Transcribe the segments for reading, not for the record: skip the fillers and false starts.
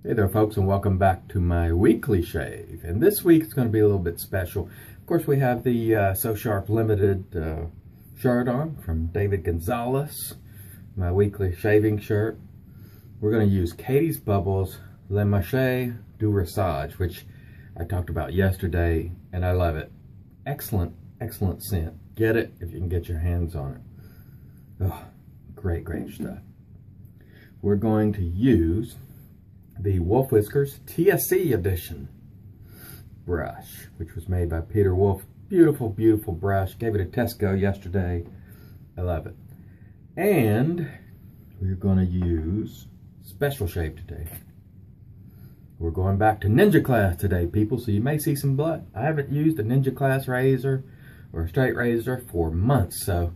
Hey there folks, and welcome back to my weekly shave. And this week it's going to be a little bit special. Of course, we have the So Sharp Limited shirt on from David Gonzalez, my weekly shaving shirt. We're going to use Catie's Bubbles Marche du Rasage, which I talked about yesterday, and I love it. Excellent, excellent scent. Get it if you can get your hands on it. Oh, great, great stuff. We're going to use the Wolf Whiskers TSC edition brush, which was made by Peter Wolf. Beautiful, beautiful brush. Gave it a test go yesterday. I love it. And we're going to use Special Shave today. We're going back to Ninja Class today, people, so you may see some blood. I haven't used a Ninja Class razor or a straight razor for months, so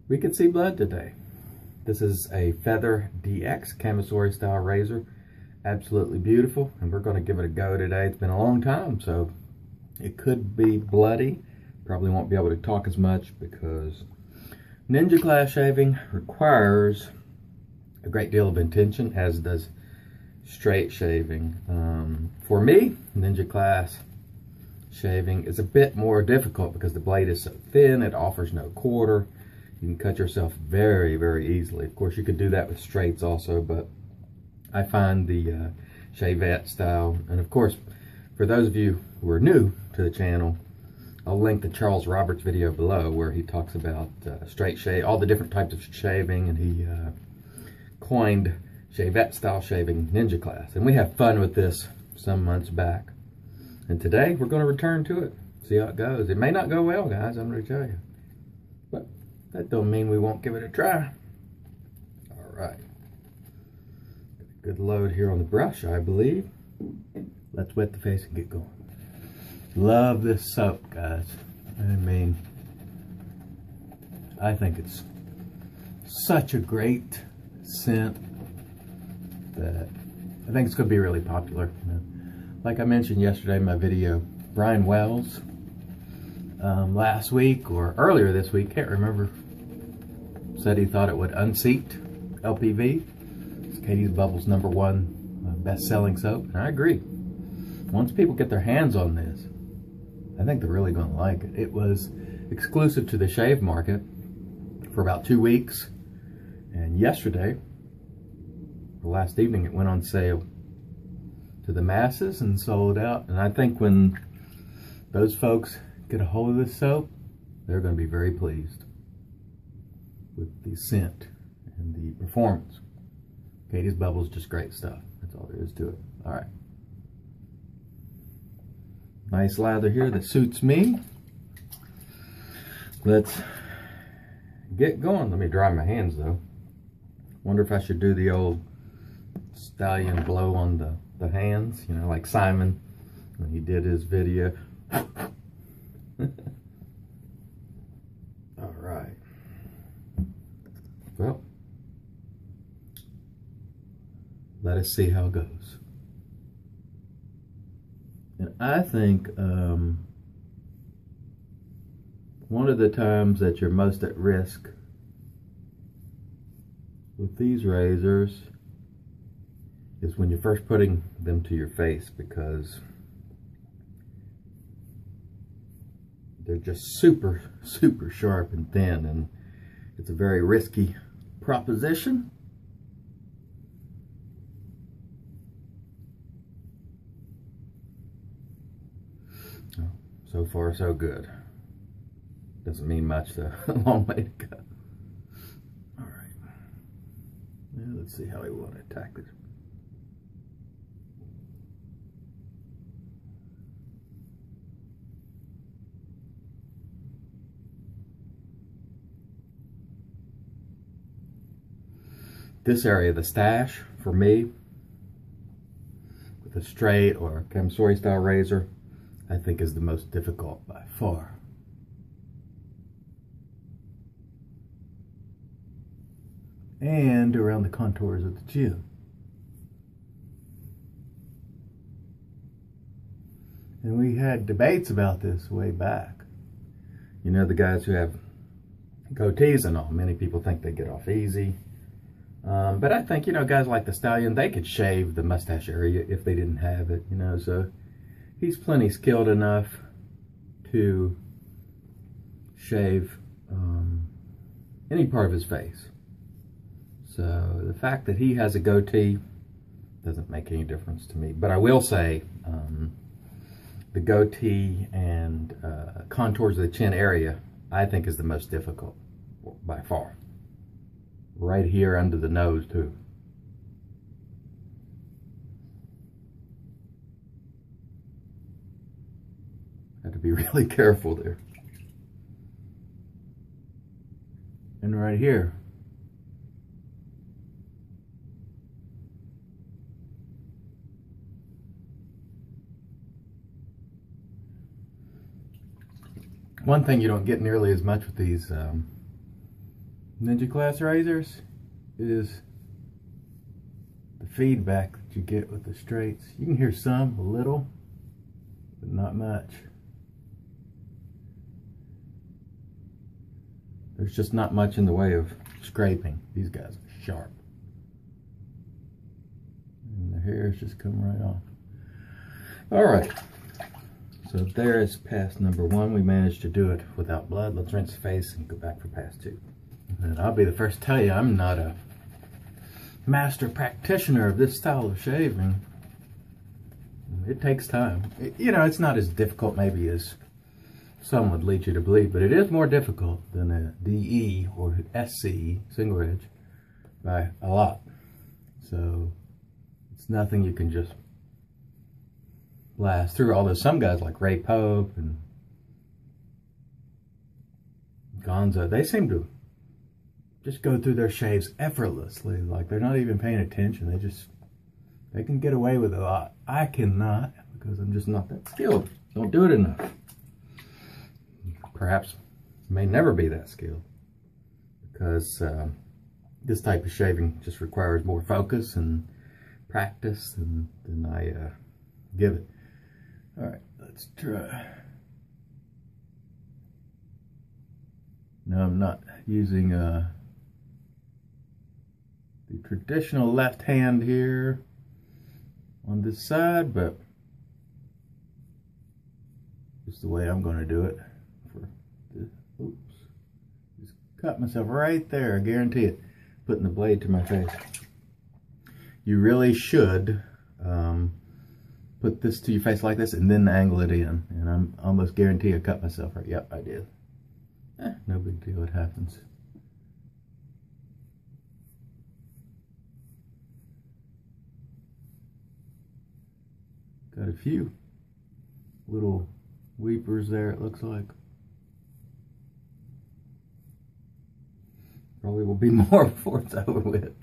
we could see blood today. This is a Feather DX Camisori style razor. Absolutely beautiful, and we're going to give it a go today. It's been a long time, so it could be bloody. Probably won't be able to talk as much because Ninja Class shaving requires a great deal of intention, as does straight shaving. For me, Ninja Class shaving is a bit more difficult because the blade is so thin, it offers no quarter. You can cut yourself very, very easily. Of course, you could do that with straights also, but I find the shavette style, and of course, for those of you who are new to the channel, I'll link the Charles Roberts video below where he talks about straight shave, all the different types of shaving, and he coined shavette style shaving Ninja Class. And we have fun with this some months back. And today we're going to return to it, see how it goes. It may not go well, guys, I'm going to tell you. But that don't mean we won't give it a try. All right. Good load here on the brush, I believe. Let's wet the face and get going. Love this soap, guys. I mean, I think it's such a great scent that I think it's going to be really popular. Like I mentioned yesterday in my video, Brian Wells, last week or earlier this week, can't remember, said he thought it would unseat LPV. Catie's Bubbles #1 best-selling soap, and I agree. Once people get their hands on this, I think they're really going to like it. It was exclusive to the shave market for about 2 weeks, and yesterday, the last evening, it went on sale to the masses and sold out. And I think when those folks get a hold of this soap, they're going to be very pleased with the scent and the performance. Catie's Bubbles, just great stuff. That's all there is to it. All right. Nice lather here that suits me. Let's get going. Let me dry my hands though. Wonder if I should do the old stallion blow on the hands, you know, like Simon when he did his video. All right. Well, let us see how it goes. And I think one of the times that you're most at risk with these razors is when you're first putting them to your face, because they're just super, super sharp and thin, and it's a very risky proposition. So far, so good. Doesn't mean much, though. A long way to go. All right. Now let's see how we want to attack this. This area, the stash, for me, with a straight or Camisori style razor, I think is the most difficult by far. And around the contours of the chin. And we had debates about this way back. You know, the guys who have goatees and all, many people think they get off easy. But I think, you know, guys like the Stallion, they could shave the mustache area if they didn't have it, you know, so he's plenty skilled enough to shave any part of his face. So the fact that he has a goatee doesn't make any difference to me. But I will say the goatee and contours of the chin area, I think, is the most difficult by far. Right here under the nose too. Have to be really careful there. And right here. One thing you don't get nearly as much with these Ninja Class razors is the feedback that you get with the straights. You can hear some, a little, but not much. There's just not much in the way of scraping. These guys are sharp. And the hair's just coming right off. All right. So there is pass number 1. We managed to do it without blood. Let's rinse the face and go back for pass 2. And I'll be the first to tell you, I'm not a master practitioner of this style of shaving. It takes time. You know, it's not as difficult maybe as some would lead you to believe, but it is more difficult than a DE or SC, single edge, by a lot. So it's nothing you can just blast through. Although some guys like Ray Pope and Gonzo, they seem to just go through their shaves effortlessly, like they're not even paying attention. They can get away with a lot. I cannot, because I'm just not that skilled. Don't do it enough. Perhaps may never be that skilled, because this type of shaving just requires more focus and practice than I give it. All right, let's try. No, I'm not using the traditional left hand here on this side, but just the way I'm going to do it. For this. Oops, just cut myself right there. I guarantee it. Putting the blade to my face. You really should put this to your face like this and then angle it in, and I'm almost guarantee I cut myself right. Yep, I did. No big deal. It happens. Got a few little weepers there, it looks like. Probably will be more before it's over with.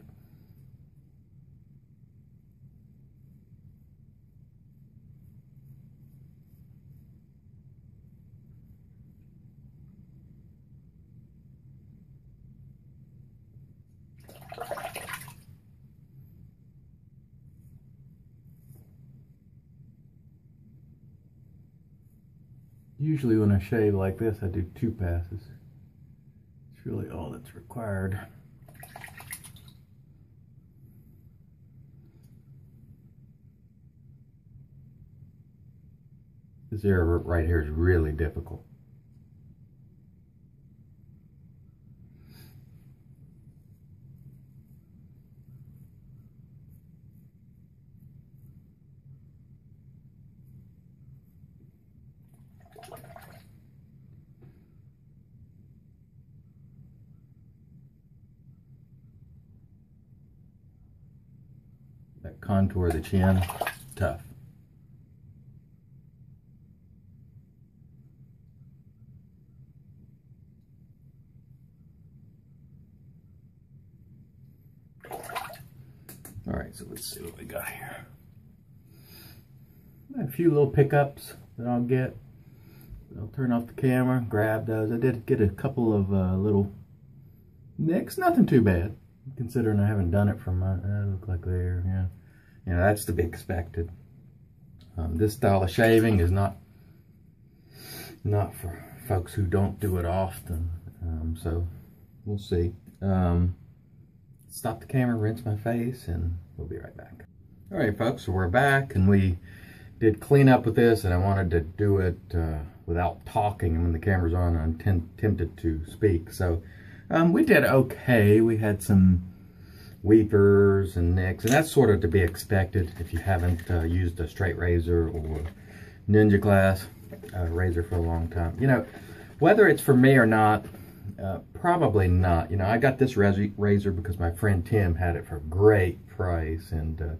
Usually when I shave like this, I do 2 passes. It's really all that's required. This area right here is really difficult. That contour of the chin, tough. All right, so let's see what we got here. A few little pickups that I'll get. I'll turn off the camera, grab those. I did get a couple of little nicks, nothing too bad, considering I haven't done it for my, look like there, yeah. You know, that's to be expected. This style of shaving is not for folks who don't do it often. So we'll see. stop the camera, rinse my face, and we'll be right back. All right, folks, so we're back, and we did clean up with this, and I wanted to do it without talking. And when the camera's on, I'm tempted to speak. So we did okay. We had some weepers and nicks, and that's sort of to be expected if you haven't used a straight razor or Ninja Glass razor for a long time. You know, whether it's for me or not, probably not. You know, I got this razor because my friend Tim had it for a great price, and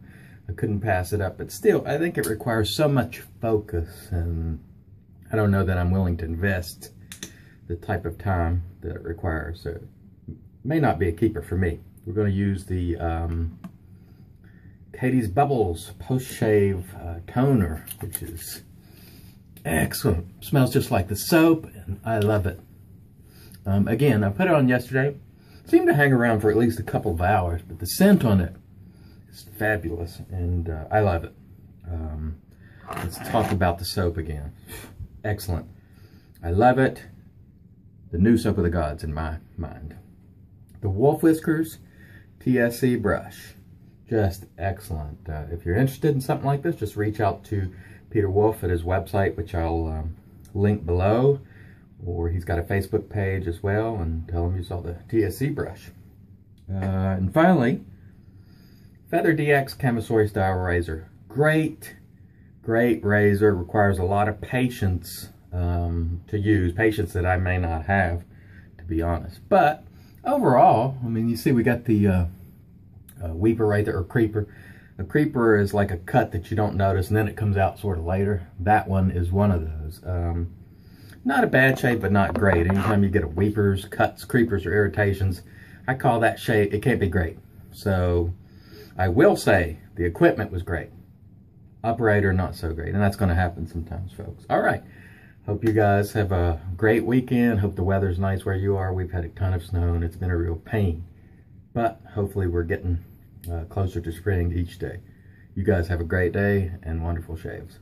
I couldn't pass it up. But still, I think it requires so much focus, and I don't know that I'm willing to invest the type of time that it requires. So it may not be a keeper for me. We're going to use the Catie's Bubbles post-shave toner, which is excellent. Smells just like the soap, and I love it. Again, I put it on yesterday. Seemed to hang around for at least a couple of hours, but the scent on it is fabulous, and I love it. Let's talk about the soap again. Excellent. I love it. The new soap of the gods in my mind. The Wolf Whiskers TSC brush. Just excellent. If you're interested in something like this, just reach out to Peter Wolf at his website, which I'll link below. Or he's got a Facebook page as well, and tell him you saw the TSC brush. And finally, Feather DX Camisori style razor. Great razor. Requires a lot of patience to use. Patience that I may not have, to be honest. But overall, I mean, you see we got the weeper right there, or creeper. A creeper is like a cut that you don't notice, and then it comes out sort of later. That one is one of those. Not a bad shave, but not great. Anytime you get a weepers, cuts, creepers, or irritations, I call that shave, it can't be great. So I will say the equipment was great. Operator, not so great. And that's going to happen sometimes, folks. All right. Hope you guys have a great weekend. Hope the weather's nice where you are. We've had a ton of snow, and it's been a real pain. But hopefully we're getting closer to spring each day. You guys have a great day and wonderful shaves.